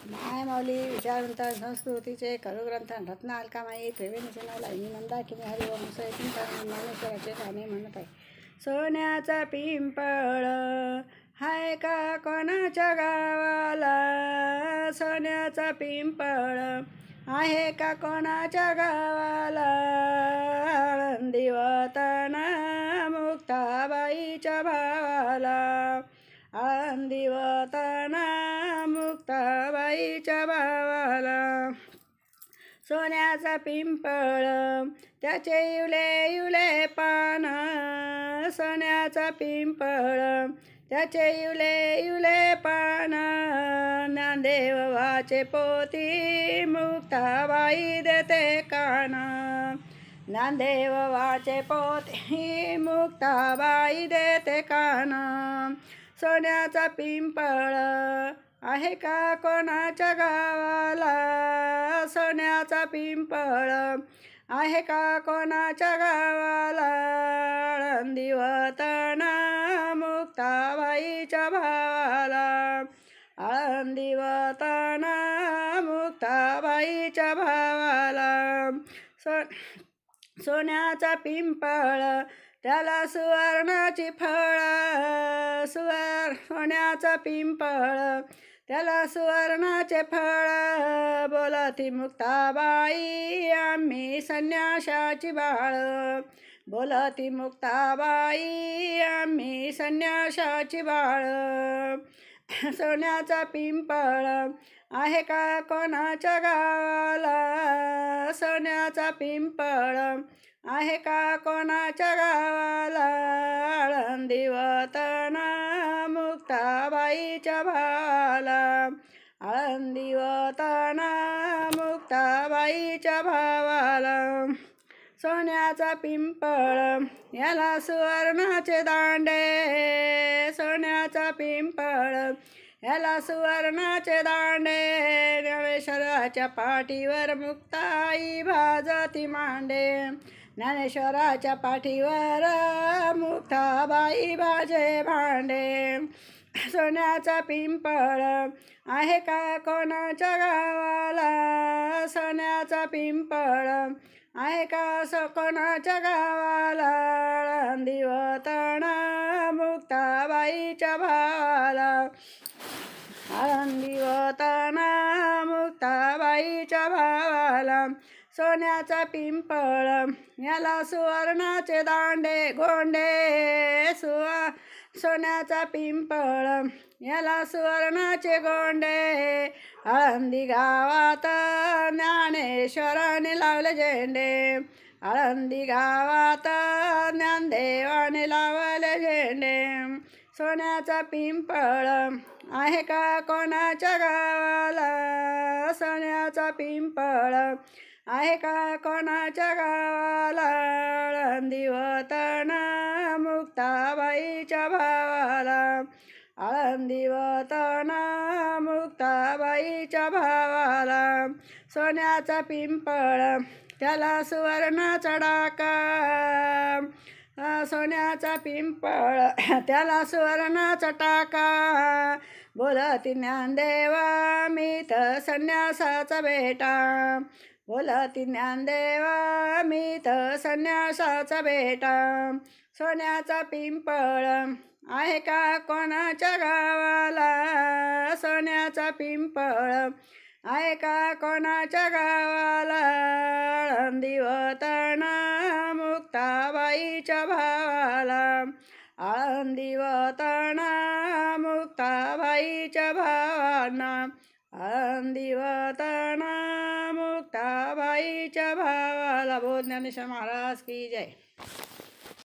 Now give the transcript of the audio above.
माय माऊली विचारवंत संस्कृतीचे खरुग्रंथ रत्न अलकामाई त्रिवेणीचे नाव मी नंदा किमी हरिओम ज्ञानेश्वराचे गाणे म्हणत आहे. सोन्याचा पिंपळ हाय का कोणाच्या गावाला, सोन्याचा पिंपळ आहे का कोणाच्या गावाला, आळंदी वतन मुक्ताबाईच्या भावाला, आळंदी वतन मुक्ताबाईच्या भावाला. सोन्याचा पिंपळ त्याचे इवले इवले पान, सोन्याचा पिंपळ त्याचे इवले इवले पान, ज्ञानदेवाचे पोती मुक्ताबाई देते कान, ज्ञानदेवाचे पोती मुक्ताबाई देते कान. सोन्याचा पिंपळ आहे का कोणाच्या गावाला, सोन्याचा पिंपळ आहे का कोणाच्या गावाला, आळंदी वतन मुक्ताबाईच्या भावाला, आळंदी वतन मुक्ताबाईच्या भावाला. सोन्याचा पिंपळ त्याला सुवर्णाची फळ, सोन्याचा पिंपळ त्याला सुवर्णाचे फळ, बोलती मुक्ताबाई आम्ही संन्याशाची बाळ, बोलती मुक्ताबाई आम्ही संन्याशाची बाळ. सोन्याचा पिंपळ आहे का कोणाच्या गावाला, सोन्याचा पिंपळ आहे का कोणाच्या गावाला, आळंदी वतन मुक्ताबाईच्या भावाला, आळंदी वतन मुक्ताबाईच्या भावाला. सोन्याचा पिंपळ याला सुवर्णाचे दांडे, सोन्याचा पिंपळ याला सुवर्णाचे दांडे, ज्ञानेश्वराच्या पाठीवर मुक्ताई भाजती मांडे, ज्ञानेश्वराच्या पाठीवर मुक्ताबाई भाजे भांडे. सोन्याचा पिंपळ आहे का कोणाच्या गावाला, सोन्याचा पिंपळ आहे का कोणाच्या गावाला, आळंदी वतन मुक्ताबाईच्या भावाला, आळंदी वतन मुक्ताबाईच्या भावाला. सोन्याचा पिंपळ याला सुवर्णाचे दांडे गोंडे, सोन्याचा पिंपळ याला सुवर्णाचे गोंडे, आळंदी गावात ज्ञानेश्वराने लावले झेंडे, आळंदी गावात ज्ञानदेवाने लावले झेंडे. सोन्याचा पिंपळ आहे का कोणाच्या गावाला, सोन्याचा पिंपळ आहे का कोणाच्या गावाला, आळंदी वतन मुक्ताबाईच्या भावाला, आळंदी वतन मुक्ताबाईच्या भावाला. सोन्याचा पिंपळ त्याला सुवर्णाचा डाका, सोन्याचा पिंपळ त्याला सुवर्णाचा टाका, बोलती ज्ञानदेवा मी तर संन्यासाचा बेटा, बोलती ज्ञानदेवा मी तर संन्यासाचा बेटा. सोन्याचा पिंपळ आहे का कोणाच्या गावाला, सोन्याचा पिंपळ आहे का कोणाच्या गावाला, आळंदी वतन मुक्ताबाईच्या भावाला, आळंदी वतन मुक्ताबाईच्या भावाना, आळंदी वतन मुक्ताबाईच्या भावाला. बोल ज्ञानेश्वर महाराज की जय.